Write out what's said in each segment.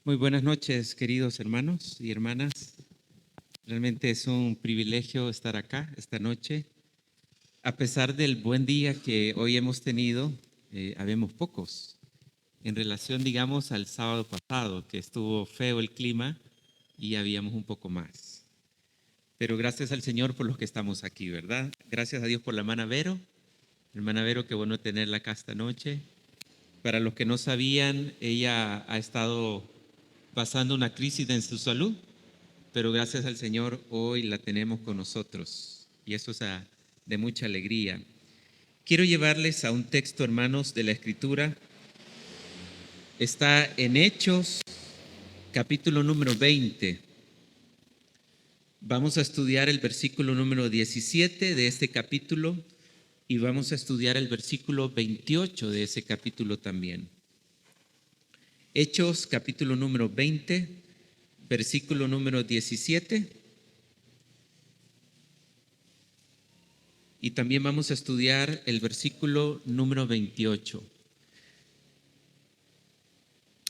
Muy buenas noches, queridos hermanos y hermanas. Realmente es un privilegio estar acá esta noche. A pesar del buen día que hoy hemos tenido, habemos pocos en relación, digamos, al sábado pasado, que estuvo feo el clima y habíamos un poco más. Pero gracias al Señor por los que estamos aquí, ¿verdad? Gracias a Dios por la hermana Vero. Hermana Vero, qué bueno tenerla acá esta noche. Para los que no sabían, ella ha estado pasando una crisis en su salud, pero gracias al Señor hoy la tenemos con nosotros y eso es de mucha alegría. Quiero llevarles a un texto, hermanos, de la Escritura. Está en Hechos, capítulo número 20. Vamos a estudiar el versículo número 17 de este capítulo y vamos a estudiar el versículo 28 de ese capítulo también. Hechos, capítulo número 20, versículo número 17. Y también vamos a estudiar el versículo número 28.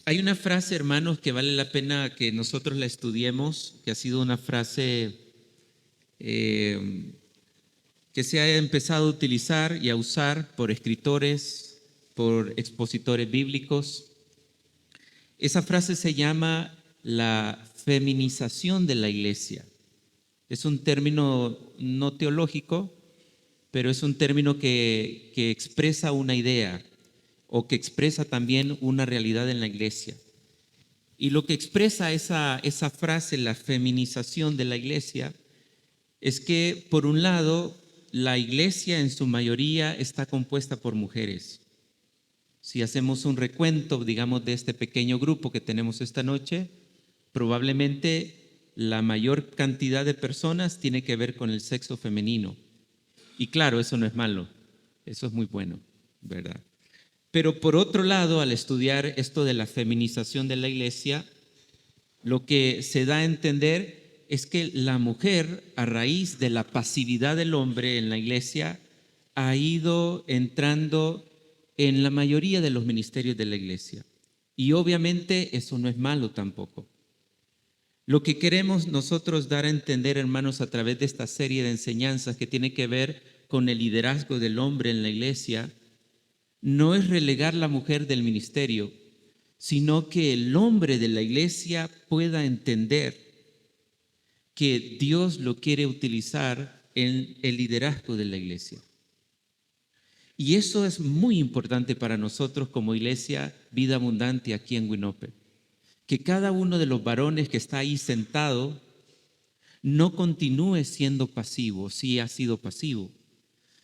Hay una frase, hermanos, que vale la pena que nosotros la estudiemos, que ha sido una frase que se ha empezado a utilizar y a usar por escritores, por expositores bíblicos. Esa frase se llama la feminización de la iglesia. Es un término no teológico, pero es un término que expresa una idea o que expresa también una realidad en la iglesia. Y lo que expresa esa frase, la feminización de la iglesia, es que por un lado la iglesia en su mayoría está compuesta por mujeres. Si hacemos un recuento, digamos, de este pequeño grupo que tenemos esta noche, probablemente la mayor cantidad de personas tiene que ver con el sexo femenino. Y claro, eso no es malo, eso es muy bueno, ¿verdad? Pero por otro lado, al estudiar esto de la feminización de la iglesia, lo que se da a entender es que la mujer, a raíz de la pasividad del hombre en la iglesia, ha ido entrando en la mayoría de los ministerios de la iglesia. Y obviamente eso no es malo tampoco. Lo que queremos nosotros dar a entender, hermanos, a través de esta serie de enseñanzas que tiene que ver con el liderazgo del hombre en la iglesia, no es relegar la mujer del ministerio, sino que el hombre de la iglesia pueda entender que Dios lo quiere utilizar en el liderazgo de la iglesia. Y eso es muy importante para nosotros como iglesia Vida Abundante aquí en Winope. Que cada uno de los varones que está ahí sentado no continúe siendo pasivo, si ha sido pasivo,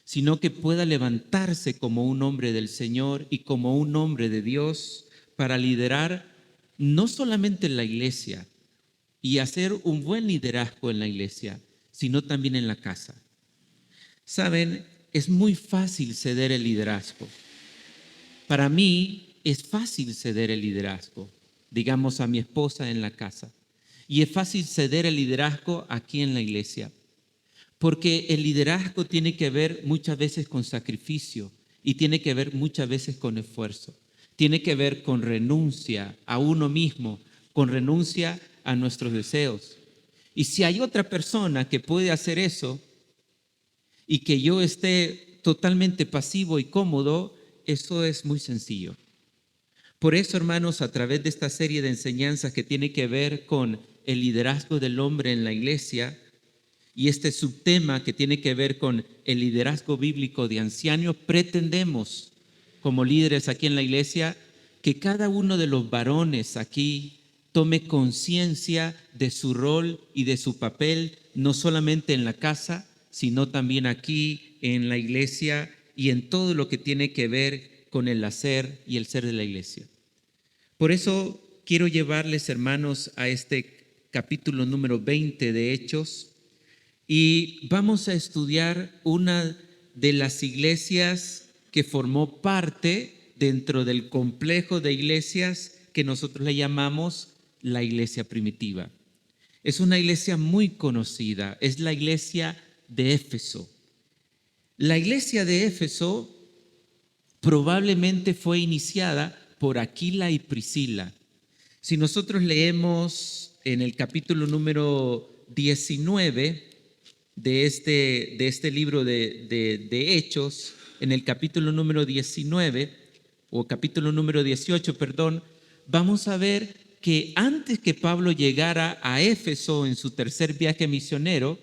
sino que pueda levantarse como un hombre del Señor y como un hombre de Dios para liderar no solamente en la iglesia y hacer un buen liderazgo en la iglesia, sino también en la casa. Saben, es muy fácil ceder el liderazgo. Para mí es fácil ceder el liderazgo, digamos a mi esposa en la casa. Y es fácil ceder el liderazgo aquí en la iglesia. Porque el liderazgo tiene que ver muchas veces con sacrificio y tiene que ver muchas veces con esfuerzo. Tiene que ver con renuncia a uno mismo, con renuncia a nuestros deseos. Y si hay otra persona que puede hacer eso y que yo esté totalmente pasivo y cómodo, eso es muy sencillo. Por eso, hermanos, a través de esta serie de enseñanzas que tiene que ver con el liderazgo del hombre en la iglesia, y este subtema que tiene que ver con el liderazgo bíblico de ancianos, pretendemos, como líderes aquí en la iglesia, que cada uno de los varones aquí tome conciencia de su rol y de su papel, no solamente en la casa, sino también aquí en la iglesia y en todo lo que tiene que ver con el hacer y el ser de la iglesia. Por eso quiero llevarles, hermanos, a este capítulo número 20 de Hechos. Y vamos a estudiar una de las iglesias que formó parte dentro del complejo de iglesias que nosotros le llamamos la iglesia primitiva. Es una iglesia muy conocida, es la iglesia de Éfeso. La iglesia de Éfeso probablemente fue iniciada por Aquila y Priscila, Si nosotros leemos en el capítulo número 19 de este libro de Hechos, en el capítulo número 19, o capítulo número 18, perdón, vamos a ver que antes que Pablo llegara a Éfeso en su tercer viaje misionero,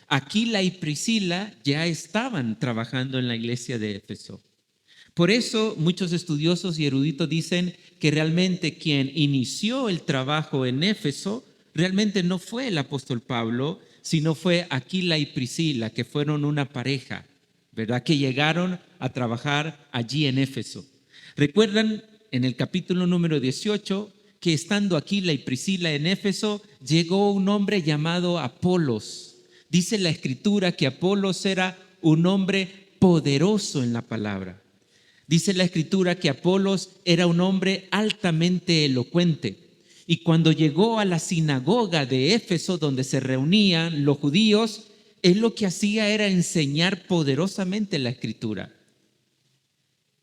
Aquila y Priscila ya estaban trabajando en la iglesia de Éfeso. Por eso muchos estudiosos y eruditos dicen que realmente quien inició el trabajo en Éfeso realmente no fue el apóstol Pablo, sino fue Aquila y Priscila, que fueron una pareja, ¿verdad? Que llegaron a trabajar allí en Éfeso. ¿Recuerdan en el capítulo número 18 que estando Aquila y Priscila en Éfeso, llegó un hombre llamado Apolos? Dice la Escritura que Apolos era un hombre poderoso en la palabra. Dice la Escritura que Apolos era un hombre altamente elocuente. Y cuando llegó a la sinagoga de Éfeso, donde se reunían los judíos, él lo que hacía era enseñar poderosamente la Escritura.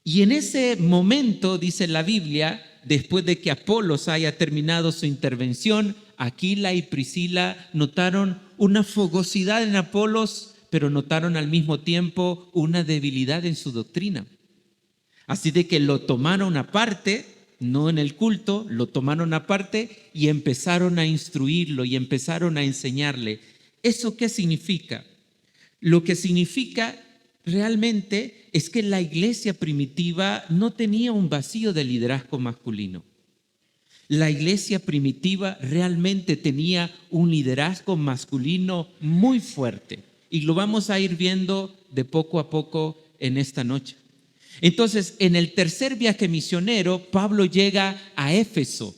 Y en ese momento, dice la Biblia, después de que Apolos haya terminado su intervención, Aquila y Priscila notaron una fogosidad en Apolos, pero notaron al mismo tiempo una debilidad en su doctrina. Así de que lo tomaron aparte, no en el culto, lo tomaron aparte y empezaron a instruirlo y empezaron a enseñarle. ¿Eso qué significa? Lo que significa realmente es que la iglesia primitiva no tenía un vacío de liderazgo masculino. La iglesia primitiva realmente tenía un liderazgo masculino muy fuerte y lo vamos a ir viendo de poco a poco en esta noche. Entonces, en el tercer viaje misionero, Pablo llega a Éfeso.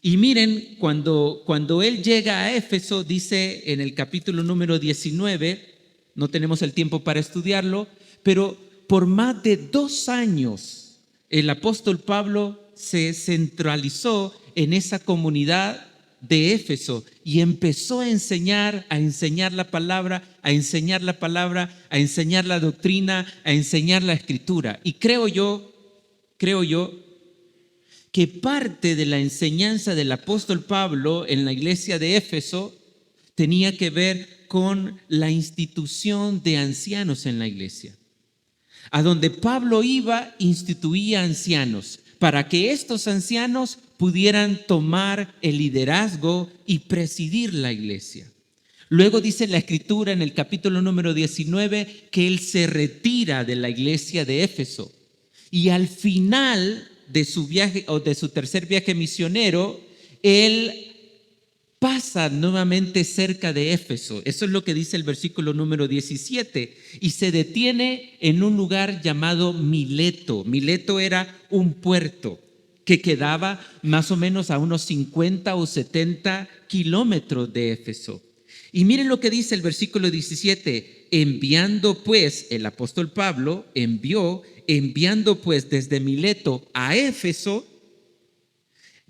Y miren, cuando él llega a Éfeso, dice en el capítulo número 19, no tenemos el tiempo para estudiarlo, pero por más de 2 años el apóstol Pablo se centralizó en esa comunidad de Éfeso y empezó a enseñar la palabra, a enseñar la doctrina, a enseñar la escritura. Y creo yo que parte de la enseñanza del apóstol Pablo en la iglesia de Éfeso tenía que ver con la institución de ancianos en la iglesia. A donde Pablo iba, instituía ancianos para que estos ancianos pudieran tomar el liderazgo y presidir la iglesia. Luego dice la Escritura en el capítulo número 19 que él se retira de la iglesia de Éfeso. Y al final de su viaje o de su tercer viaje misionero, él pasa nuevamente cerca de Éfeso. Eso es lo que dice el versículo número 17. Y se detiene en un lugar llamado Mileto. Mileto era un puerto que quedaba más o menos a unos 50 o 70 kilómetros de Éfeso. Y miren lo que dice el versículo 17. Enviando pues, el apóstol Pablo enviando pues desde Mileto a Éfeso.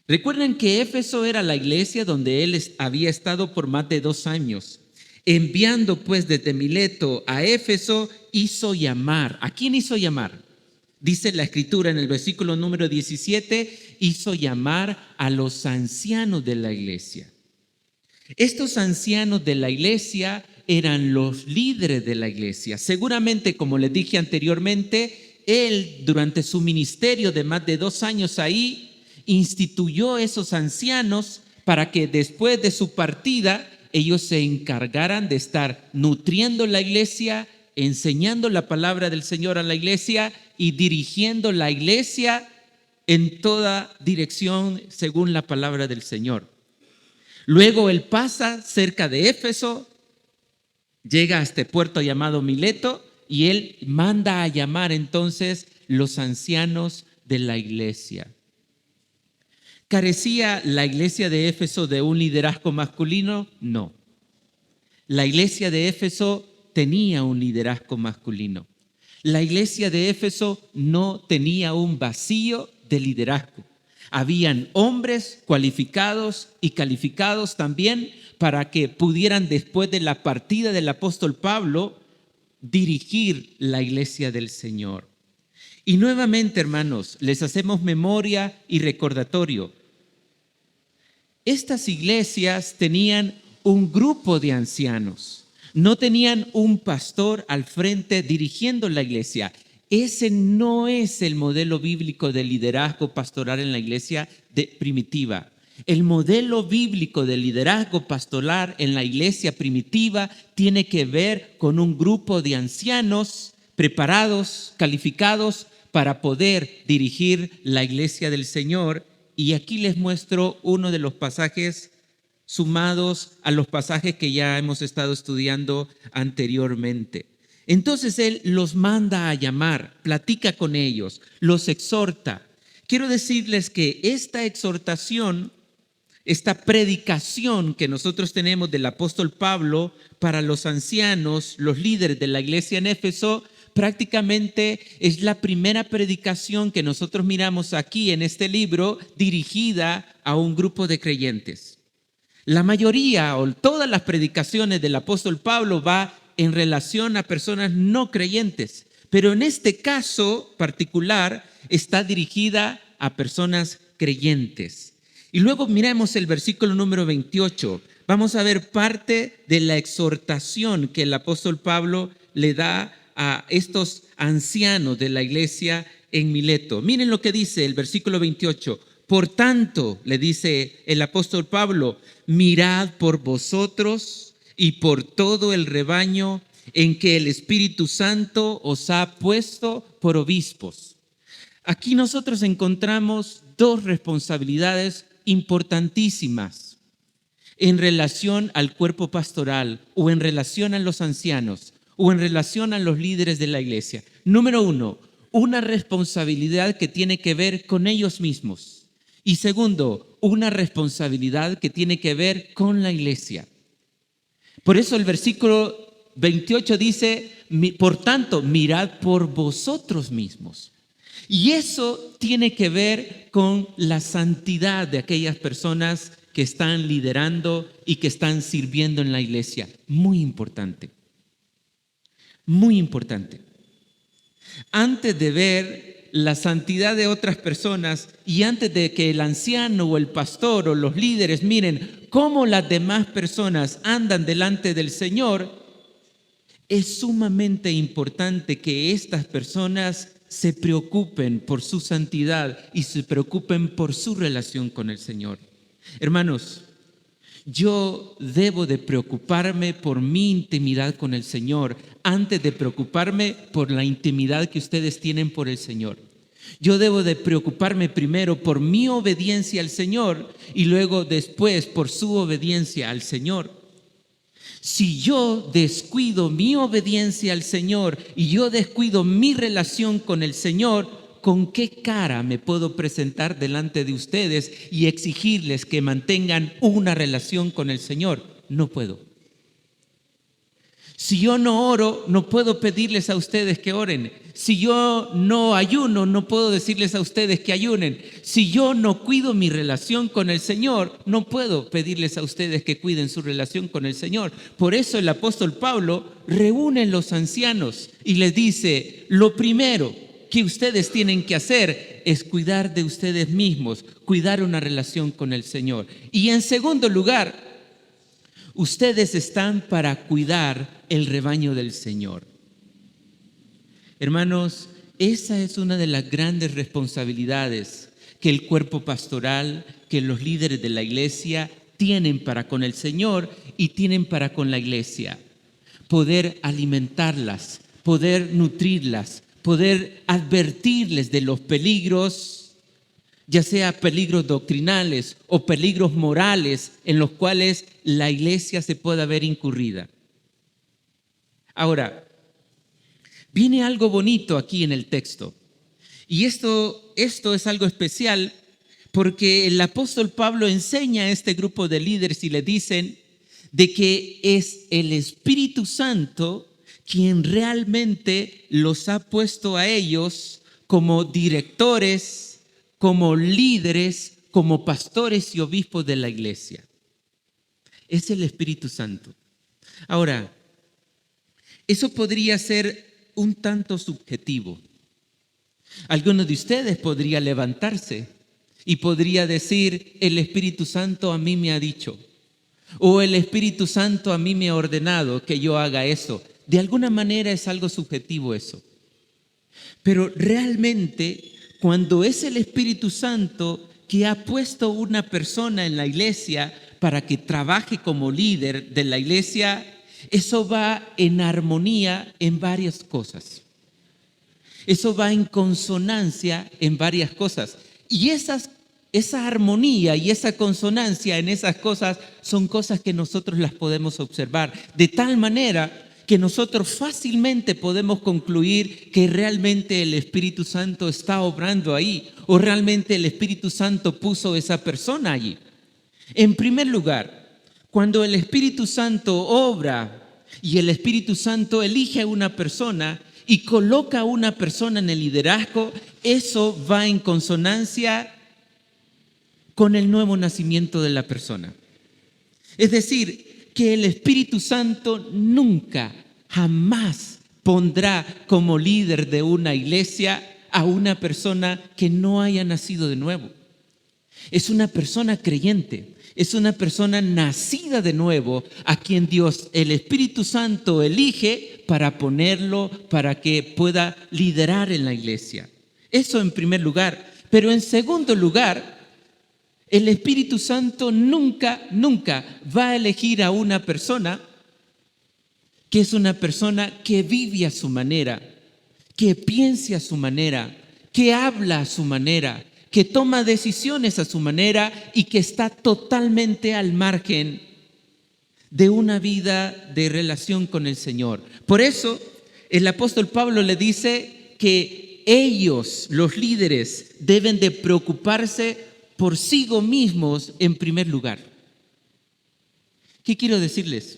Recuerden que Éfeso era la iglesia donde él había estado por más de 2 años. Enviando pues desde Mileto a Éfeso, hizo llamar. ¿A quién hizo llamar? Dice la Escritura en el versículo número 17, hizo llamar a los ancianos de la iglesia. Estos ancianos de la iglesia eran los líderes de la iglesia. Seguramente, como les dije anteriormente, él durante su ministerio de más de 2 años ahí, instituyó esos ancianos para que después de su partida ellos se encargaran de estar nutriendo la iglesia, enseñando la palabra del Señor a la iglesia y dirigiendo la iglesia en toda dirección según la palabra del Señor. Luego él pasa cerca de Éfeso, llega a este puerto llamado Mileto y él manda a llamar entonces los ancianos de la iglesia. ¿Carecía la iglesia de Éfeso de un liderazgo masculino? No. La iglesia de Éfeso tenía un liderazgo masculino. La iglesia de Éfeso no tenía un vacío de liderazgo. Habían hombres cualificados y calificados también para que pudieran, después de la partida del apóstol Pablo, dirigir la iglesia del Señor. Y nuevamente, hermanos, les hacemos memoria y recordatorio. Estas iglesias tenían un grupo de ancianos, no tenían un pastor al frente dirigiendo la iglesia. Ese no es el modelo bíblico de liderazgo pastoral en la iglesia primitiva. El modelo bíblico de liderazgo pastoral en la iglesia primitiva tiene que ver con un grupo de ancianos preparados, calificados para poder dirigir la iglesia del Señor. Y aquí les muestro uno de los pasajes sumados a los pasajes que ya hemos estado estudiando anteriormente. Entonces Él los manda a llamar, platica con ellos, los exhorta. Quiero decirles que esta exhortación, esta predicación que nosotros tenemos del apóstol Pablo para los ancianos, los líderes de la iglesia en Éfeso, prácticamente es la primera predicación que nosotros miramos aquí en este libro dirigida a un grupo de creyentes. La mayoría o todas las predicaciones del apóstol Pablo va en relación a personas no creyentes, pero en este caso particular está dirigida a personas creyentes. Y luego miremos el versículo número 28. Vamos a ver parte de la exhortación que el apóstol Pablo le da a estos ancianos de la iglesia en Mileto. Miren lo que dice el versículo 28. Por tanto, le dice el apóstol Pablo, mirad por vosotros y por todo el rebaño en que el Espíritu Santo os ha puesto por obispos. Aquí nosotros encontramos dos responsabilidades importantísimas en relación al cuerpo pastoral o en relación a los ancianos o en relación a los líderes de la iglesia. Número uno, una responsabilidad que tiene que ver con ellos mismos. Y segundo, una responsabilidad que tiene que ver con la iglesia. Por eso el versículo 28 dice, por tanto, mirad por vosotros mismos. Y eso tiene que ver con la santidad de aquellas personas que están liderando y que están sirviendo en la iglesia. Muy importante. Muy importante. Antes de ver la santidad de otras personas y antes de que el anciano o el pastor o los líderes miren cómo las demás personas andan delante del Señor, es sumamente importante que estas personas se preocupen por su santidad y se preocupen por su relación con el Señor. Hermanos, yo debo de preocuparme por mi intimidad con el Señor antes de preocuparme por la intimidad que ustedes tienen por el Señor. Yo debo de preocuparme primero por mi obediencia al Señor y luego después por su obediencia al Señor. Si yo descuido mi obediencia al Señor y yo descuido mi relación con el Señor, ¿con qué cara me puedo presentar delante de ustedes y exigirles que mantengan una relación con el Señor? No puedo. Si yo no oro, no puedo pedirles a ustedes que oren. Si yo no ayuno, no puedo decirles a ustedes que ayunen. Si yo no cuido mi relación con el Señor, no puedo pedirles a ustedes que cuiden su relación con el Señor. Por eso el apóstol Pablo reúne a los ancianos y les dice, lo primero que ustedes tienen que hacer es cuidar de ustedes mismos, cuidar una relación con el Señor. Y en segundo lugar, ustedes están para cuidar el rebaño del Señor. Hermanos, esa es una de las grandes responsabilidades que el cuerpo pastoral, que los líderes de la iglesia tienen para con el Señor y tienen para con la iglesia. Poder alimentarlas, poder nutrirlas, poder advertirles de los peligros, ya sea peligros doctrinales o peligros morales en los cuales la iglesia se pueda ver incurrida. Ahora, viene algo bonito aquí en el texto. Y esto es algo especial porque el apóstol Pablo enseña a este grupo de líderes y le dicen de que es el Espíritu Santo quien realmente los ha puesto a ellos como directores, como líderes, como pastores y obispos de la iglesia. Es el Espíritu Santo. Ahora, eso podría ser un tanto subjetivo. Alguno de ustedes podría levantarse Y podría decir, el Espíritu Santo a mí me ha dicho, o el Espíritu Santo a mí me ha ordenado que yo haga eso. De alguna manera es algo subjetivo eso. Pero realmente, cuando es el Espíritu Santo que ha puesto una persona en la iglesia para que trabaje como líder de la iglesia, eso va en armonía en varias cosas. Eso va en consonancia en varias cosas. Y esa armonía y esa consonancia en esas cosas son cosas que nosotros las podemos observar. De tal manera que nosotros fácilmente podemos concluir que realmente el Espíritu Santo está obrando ahí, o realmente el Espíritu Santo puso esa persona allí. En primer lugar, cuando el Espíritu Santo obra y el Espíritu Santo elige a una persona y coloca a una persona en el liderazgo, eso va en consonancia con el nuevo nacimiento de la persona. Es decir, que el Espíritu Santo nunca, jamás pondrá como líder de una iglesia a una persona que no haya nacido de nuevo. Es una persona creyente, es una persona nacida de nuevo a quien Dios, el Espíritu Santo, elige para ponerlo, para que pueda liderar en la iglesia. Eso en primer lugar. Pero en segundo lugar, el Espíritu Santo nunca va a elegir a una persona que es una persona que vive a su manera, que piense a su manera, que habla a su manera, que toma decisiones a su manera y que está totalmente al margen de una vida de relación con el Señor. Por eso el apóstol Pablo le dice que ellos, los líderes, deben de preocuparse por sí mismos en primer lugar. ¿Qué quiero decirles?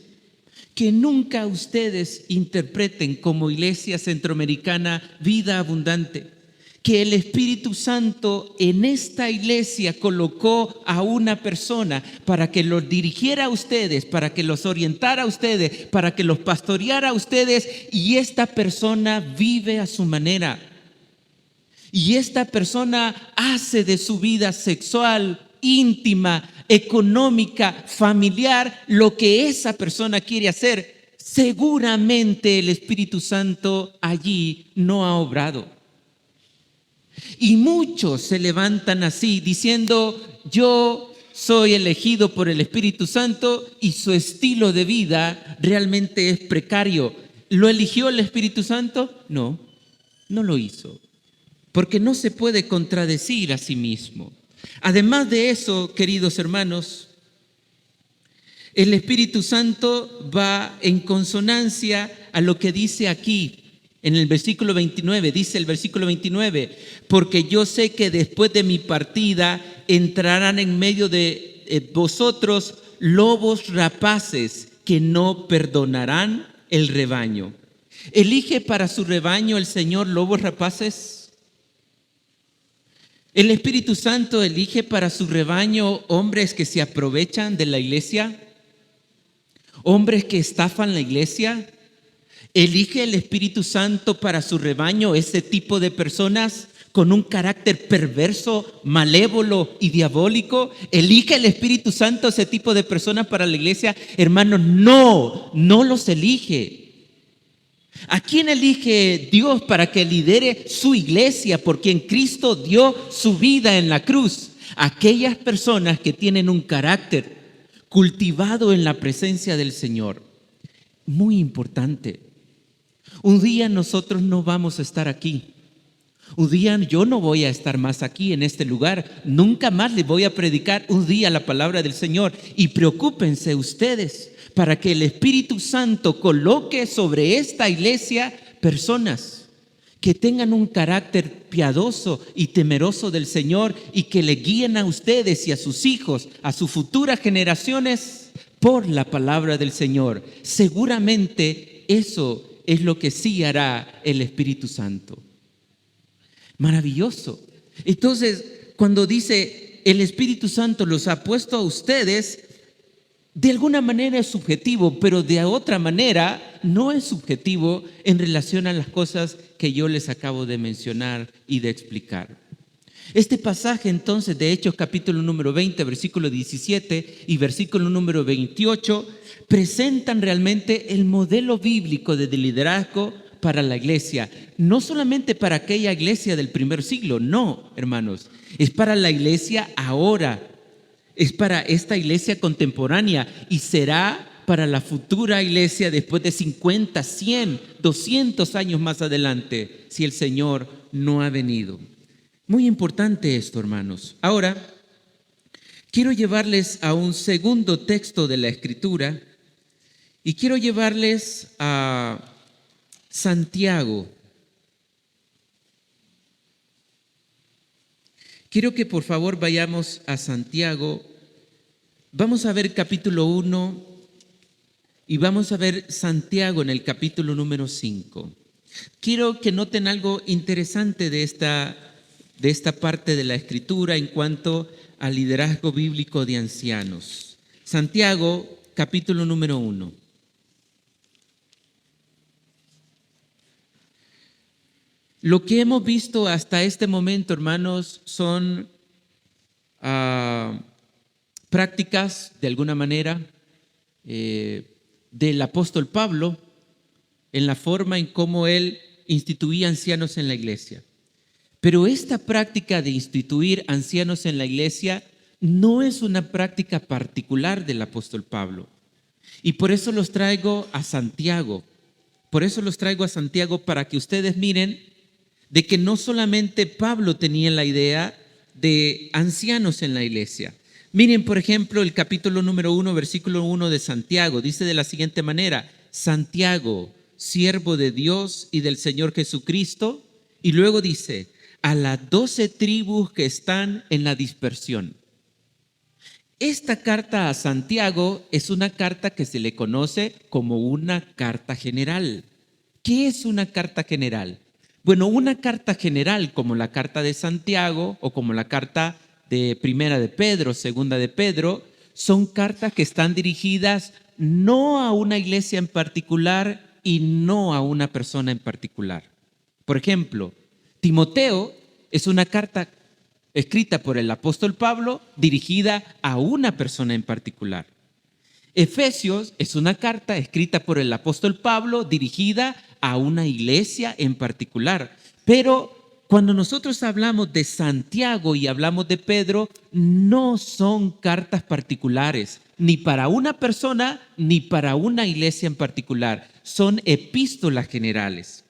Que nunca ustedes interpreten como Iglesia Centroamericana Vida Abundante que el Espíritu Santo en esta iglesia colocó a una persona para que los dirigiera a ustedes, para que los orientara a ustedes, para que los pastoreara a ustedes, y esta persona vive a su manera. Y esta persona hace de su vida sexual, íntima, económica, familiar, lo que esa persona quiere hacer. Seguramente el Espíritu Santo allí no ha obrado. Y muchos se levantan así diciendo, yo soy elegido por el Espíritu Santo, y su estilo de vida realmente es precario. ¿Lo eligió el Espíritu Santo? No, no lo hizo. Porque no se puede contradecir a sí mismo. Además de eso, queridos hermanos, el Espíritu Santo va en consonancia a lo que dice aquí. En el versículo 29, dice el versículo 29, porque yo sé que después de mi partida entrarán en medio de vosotros lobos rapaces que no perdonarán el rebaño. ¿Elige para su rebaño el Señor lobos rapaces? ¿El Espíritu Santo elige para su rebaño hombres que se aprovechan de la iglesia? ¿Hombres que estafan la iglesia? ¿Elige el Espíritu Santo para su rebaño ese tipo de personas con un carácter perverso, malévolo y diabólico? ¿Elige el Espíritu Santo ese tipo de personas para la iglesia? Hermanos, no los elige. ¿A quién elige Dios para que lidere su iglesia? Por quien Cristo dio su vida en la cruz. Aquellas personas que tienen un carácter cultivado en la presencia del Señor. Muy importante. Un día nosotros no vamos a estar aquí. Un día yo no voy a estar más aquí en este lugar. Nunca más les voy a predicar un día la palabra del Señor. Y preocúpense ustedes para que el Espíritu Santo coloque sobre esta iglesia personas que tengan un carácter piadoso y temeroso del Señor, y que le guíen a ustedes y a sus hijos, a sus futuras generaciones, por la palabra del Señor. Seguramente eso es lo que sí hará el Espíritu Santo. Maravilloso. Entonces, cuando dice el Espíritu Santo los ha puesto a ustedes, de alguna manera es subjetivo, pero de otra manera no es subjetivo en relación a las cosas que yo les acabo de mencionar y de explicar. Este pasaje entonces de Hechos capítulo número 20, versículo 17 y versículo número 28 presentan realmente el modelo bíblico de liderazgo para la iglesia. No solamente para aquella iglesia del primer siglo, no, hermanos. Es para la iglesia ahora. Es para esta iglesia contemporánea y será para la futura iglesia después de 50, 100, 200 años más adelante, si el Señor no ha venido. Muy importante esto, hermanos. Ahora, quiero llevarles a un segundo texto de la Escritura y quiero llevarles a Santiago. Quiero que por favor vayamos a Santiago. Vamos a ver capítulo 1 y vamos a ver Santiago en el capítulo número 5. Quiero que noten algo interesante de esta parte de la Escritura en cuanto al liderazgo bíblico de ancianos. Santiago, capítulo número 1. Lo que hemos visto hasta este momento, hermanos, son prácticas, de alguna manera, del apóstol Pablo en la forma en cómo él instituía ancianos en la iglesia. Pero esta práctica de instituir ancianos en la iglesia no es una práctica particular del apóstol Pablo. Y por eso los traigo a Santiago. Por eso los traigo a Santiago para que ustedes miren de que no solamente Pablo tenía la idea de ancianos en la iglesia. Miren, por ejemplo, el capítulo número 1, versículo 1 de Santiago. Dice de la siguiente manera: Santiago, siervo de Dios y del Señor Jesucristo. Y luego dice: a las 12 tribus que están en la dispersión. Esta carta a Santiago es una carta que se le conoce como una carta general. ¿Qué es una carta general? Bueno, una carta general como la carta de Santiago o como la carta de Primera de Pedro, Segunda de Pedro, son cartas que están dirigidas no a una iglesia en particular y no a una persona en particular. Por ejemplo, Timoteo es una carta escrita por el apóstol Pablo dirigida a una persona en particular. Efesios es una carta escrita por el apóstol Pablo dirigida a una iglesia en particular. Pero cuando nosotros hablamos de Santiago y hablamos de Pedro, no son cartas particulares, ni para una persona ni para una iglesia en particular. Son epístolas generales.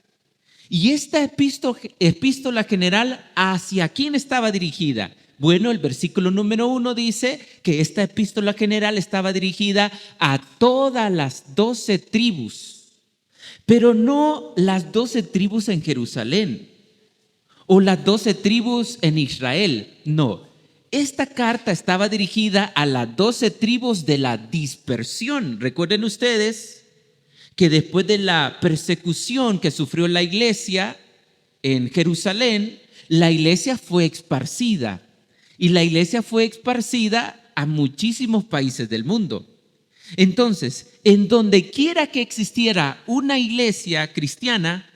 Y esta epístola general, ¿hacia quién estaba dirigida? Bueno, el versículo número 1 dice que esta epístola general estaba dirigida a todas las 12 tribus, pero no las 12 tribus en Jerusalén o las 12 tribus en Israel. No, esta carta estaba dirigida a las 12 tribus de la dispersión. Recuerden ustedes que después de la persecución que sufrió la iglesia en Jerusalén, la iglesia fue esparcida. Y la iglesia fue esparcida a muchísimos países del mundo. Entonces, en donde quiera que existiera una iglesia cristiana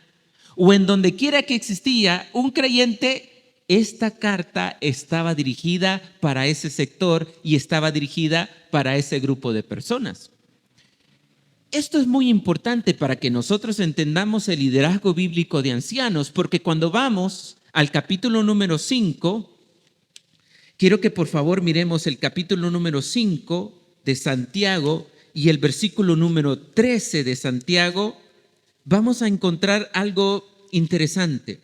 o en donde quiera que existía un creyente, esta carta estaba dirigida para ese sector y estaba dirigida para ese grupo de personas. Esto es muy importante para que nosotros entendamos el liderazgo bíblico de ancianos, porque cuando vamos al capítulo número 5, quiero que por favor miremos el capítulo número 5 de Santiago y el versículo número 13 de Santiago, vamos a encontrar algo interesante.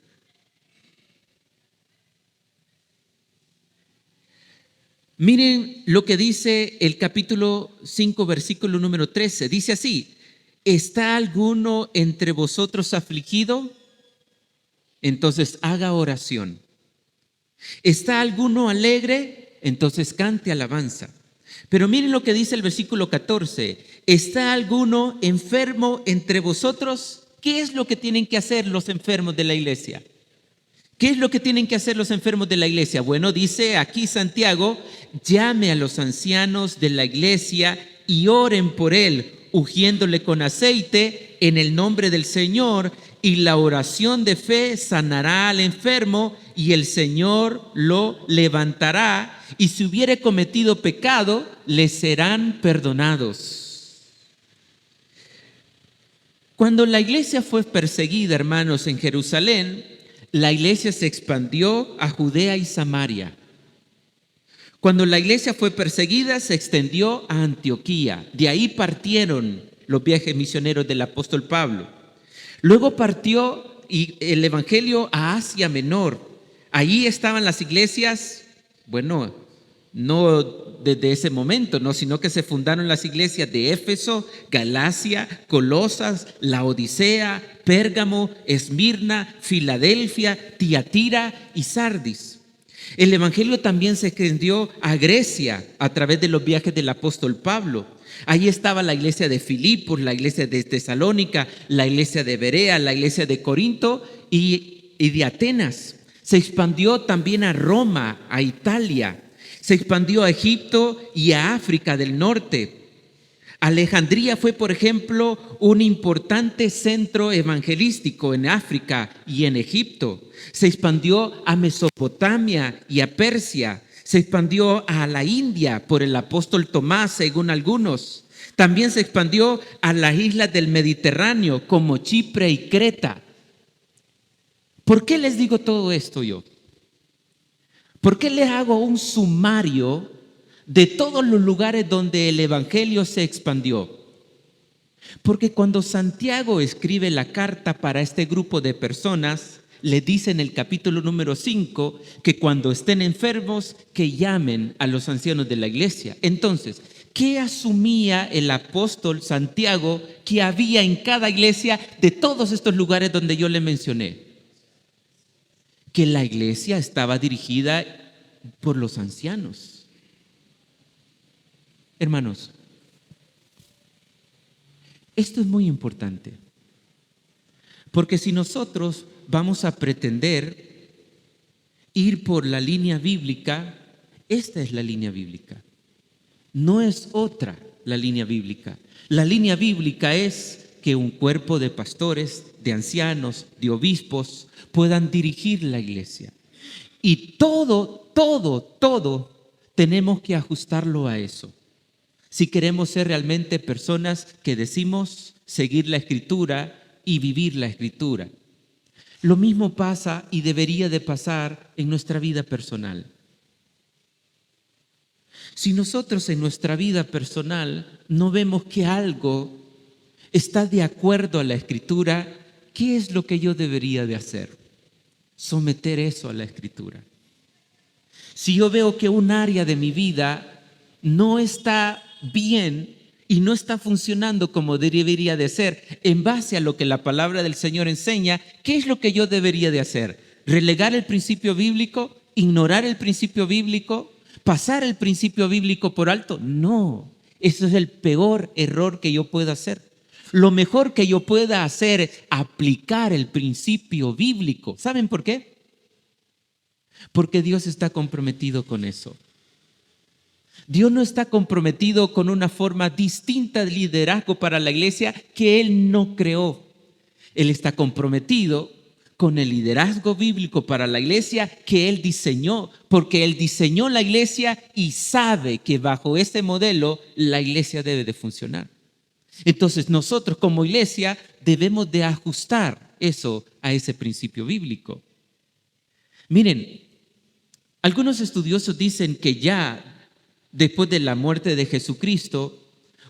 Miren lo que dice el capítulo 5, versículo número 13. Dice así: ¿está alguno entre vosotros afligido? Entonces haga oración. ¿Está alguno alegre? Entonces cante alabanza. Pero miren lo que dice el versículo 14. ¿Está alguno enfermo entre vosotros? ¿Qué es lo que tienen que hacer los enfermos de la iglesia? ¿Qué es lo que tienen que hacer los enfermos de la iglesia? Bueno, dice aquí Santiago: llame a los ancianos de la iglesia y oren por él, ungiéndole con aceite en el nombre del Señor, y la oración de fe sanará al enfermo y el Señor lo levantará, y si hubiere cometido pecado, le serán perdonados. Cuando la iglesia fue perseguida, hermanos, en Jerusalén, la iglesia se expandió a Judea y Samaria. Cuando la iglesia fue perseguida, se extendió a Antioquía. De ahí partieron los viajes misioneros del apóstol Pablo. Luego partió el evangelio a Asia Menor. Allí estaban las iglesias, bueno, no desde ese momento, no, sino que se fundaron las iglesias de Éfeso, Galacia, Colosas, Laodicea, Pérgamo, Esmirna, Filadelfia, Tiatira y Sardis. El evangelio también se extendió a Grecia a través de los viajes del apóstol Pablo. Ahí estaba la iglesia de Filipos, la iglesia de Tesalónica, la iglesia de Berea, la iglesia de Corinto y de Atenas. Se expandió también a Roma, a Italia. Se expandió a Egipto y a África del Norte. Alejandría fue, por ejemplo, un importante centro evangelístico en África y en Egipto. Se expandió a Mesopotamia y a Persia. Se expandió a la India por el apóstol Tomás, según algunos. También se expandió a las islas del Mediterráneo, como Chipre y Creta. ¿Por qué les digo todo esto yo? ¿Por qué les hago un sumario de todos los lugares donde el evangelio se expandió? Porque cuando Santiago escribe la carta para este grupo de personas, le dice en el capítulo número 5 que cuando estén enfermos, que llamen a los ancianos de la iglesia. Entonces, ¿qué asumía el apóstol Santiago que había en cada iglesia de todos estos lugares donde yo le mencioné? Que la iglesia estaba dirigida por los ancianos. Hermanos, esto es muy importante, porque si nosotros vamos a pretender ir por la línea bíblica, esta es la línea bíblica, no es otra la línea bíblica. La línea bíblica es que un cuerpo de pastores, de ancianos, de obispos puedan dirigir la iglesia. Y todo tenemos que ajustarlo a eso. Si queremos ser realmente personas que decimos seguir la Escritura y vivir la Escritura. Lo mismo pasa y debería de pasar en nuestra vida personal. Si nosotros en nuestra vida personal no vemos que algo está de acuerdo a la Escritura, ¿qué es lo que yo debería de hacer? Someter eso a la Escritura. Si yo veo que un área de mi vida no está bien y no está funcionando como debería de ser, en base a lo que la palabra del Señor enseña, ¿qué es lo que yo debería de hacer? ¿Relegar el principio bíblico? ¿Ignorar el principio bíblico? ¿Pasar el principio bíblico por alto? No, eso es el peor error que yo pueda hacer. Lo mejor que yo pueda hacer es aplicar el principio bíblico. ¿Saben por qué? Porque Dios está comprometido con eso. Dios no está comprometido con una forma distinta de liderazgo para la iglesia que Él no creó. Él está comprometido con el liderazgo bíblico para la iglesia que Él diseñó, porque Él diseñó la iglesia y sabe que bajo ese modelo la iglesia debe de funcionar. Entonces nosotros como iglesia debemos de ajustar eso a ese principio bíblico. Miren, algunos estudiosos dicen que ya después de la muerte de Jesucristo,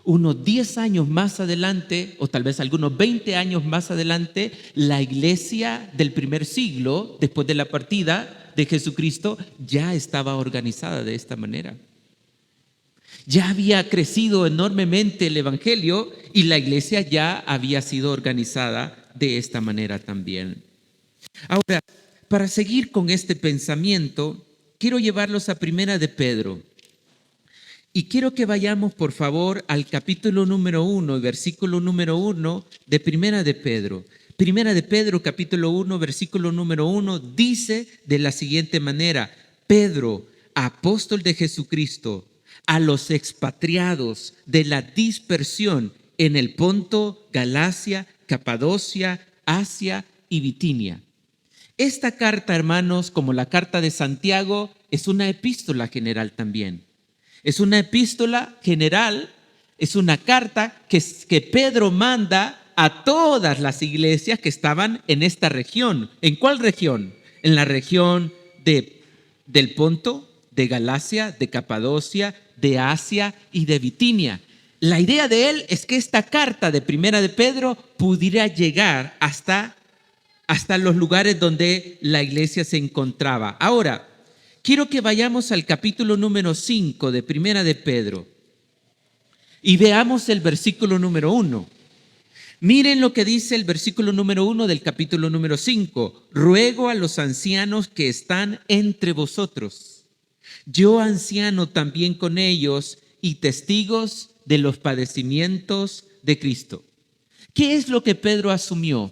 unos 10 años más adelante, o tal vez algunos 20 años más adelante, la iglesia del primer siglo, después de la partida de Jesucristo, ya estaba organizada de esta manera. Ya había crecido enormemente el evangelio y la iglesia ya había sido organizada de esta manera también. Ahora, para seguir con este pensamiento, quiero llevarlos a Primera de Pedro. Y quiero que vayamos, por favor, al capítulo número 1, versículo número 1 de Primera de Pedro. Primera de Pedro, capítulo 1, versículo número 1, dice de la siguiente manera: Pedro, apóstol de Jesucristo, a los expatriados de la dispersión en el Ponto, Galacia, Capadocia, Asia y Bitinia. Esta carta, hermanos, como la carta de Santiago, es una epístola general también. Es una epístola general, es una carta que Pedro manda a todas las iglesias que estaban en esta región. ¿En cuál región? En la región del Ponto, de Galacia, de Capadocia, de Asia y de Bitinia. La idea de él es que esta carta de Primera de Pedro pudiera llegar hasta los lugares donde la iglesia se encontraba. Ahora, quiero que vayamos al capítulo número 5 de Primera de Pedro y veamos el versículo número 1. Miren lo que dice el versículo número 1 del capítulo número 5. Ruego a los ancianos que están entre vosotros, yo anciano también con ellos y testigos de los padecimientos de Cristo. ¿Qué es lo que Pedro asumió?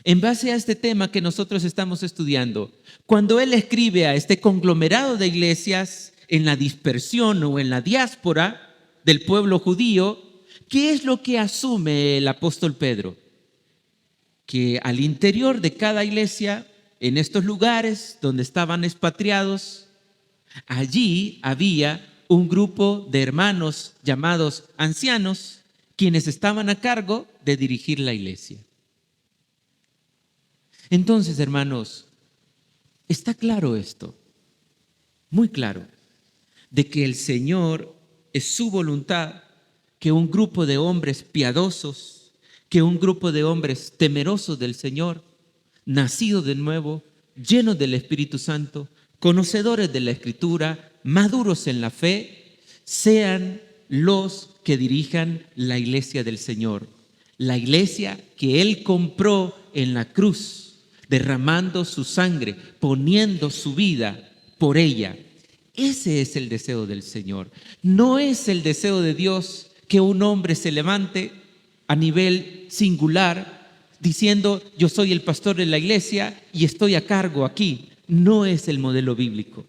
En base a este tema que nosotros estamos estudiando, cuando él escribe a este conglomerado de iglesias en la dispersión o en la diáspora del pueblo judío, ¿qué es lo que asume el apóstol Pedro? Que al interior de cada iglesia, en estos lugares donde estaban expatriados, allí había un grupo de hermanos llamados ancianos, quienes estaban a cargo de dirigir la iglesia. Entonces, hermanos, está claro esto, muy claro, de que el Señor es su voluntad que un grupo de hombres piadosos, que un grupo de hombres temerosos del Señor, nacidos de nuevo, llenos del Espíritu Santo, conocedores de la Escritura, maduros en la fe, sean los que dirijan la iglesia del Señor. La iglesia que Él compró en la cruz, derramando su sangre, poniendo su vida por ella. Ese es el deseo del Señor. No es el deseo de Dios que un hombre se levante a nivel singular diciendo: yo soy el pastor de la iglesia y estoy a cargo aquí. No es el modelo bíblico.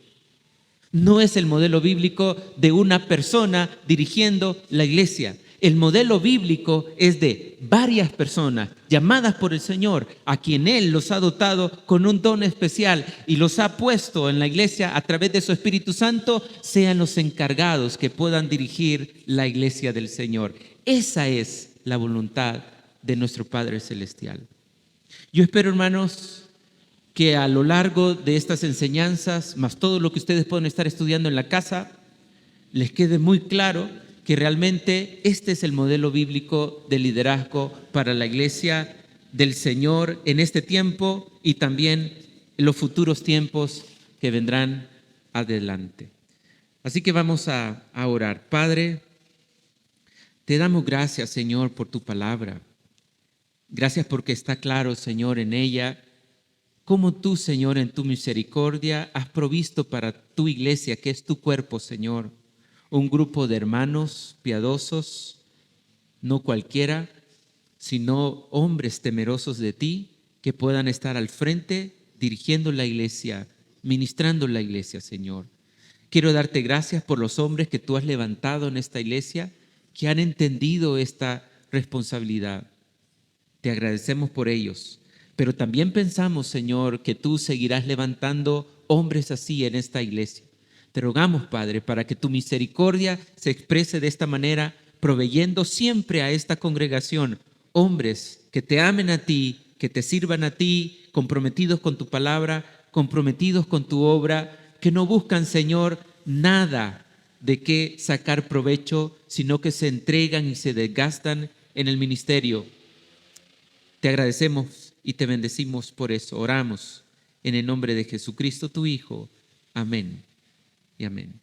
No es el modelo bíblico de una persona dirigiendo la iglesia. El modelo bíblico es de varias personas llamadas por el Señor, a quien Él los ha dotado con un don especial y los ha puesto en la iglesia a través de su Espíritu Santo, sean los encargados que puedan dirigir la iglesia del Señor. Esa es la voluntad de nuestro Padre Celestial. Yo espero, hermanos, que a lo largo de estas enseñanzas, más todo lo que ustedes pueden estar estudiando en la casa, les quede muy claro que realmente este es el modelo bíblico de liderazgo para la iglesia del Señor en este tiempo y también en los futuros tiempos que vendrán adelante. Así que vamos a orar. Padre, te damos gracias, Señor, por tu palabra. Gracias porque está claro, Señor, en ella cómo tú, Señor, en tu misericordia has provisto para tu iglesia, que es tu cuerpo, Señor, un grupo de hermanos piadosos, no cualquiera, sino hombres temerosos de ti, que puedan estar al frente dirigiendo la iglesia, ministrando la iglesia, Señor. Quiero darte gracias por los hombres que tú has levantado en esta iglesia, que han entendido esta responsabilidad. Te agradecemos por ellos, pero también pensamos, Señor, que tú seguirás levantando hombres así en esta iglesia. Te rogamos, Padre, para que tu misericordia se exprese de esta manera, proveyendo siempre a esta congregación hombres que te amen a ti, que te sirvan a ti, comprometidos con tu palabra, comprometidos con tu obra, que no buscan, Señor, nada de qué sacar provecho, sino que se entregan y se desgastan en el ministerio. Te agradecemos y te bendecimos por eso. Oramos en el nombre de Jesucristo, tu Hijo. Amén y amén.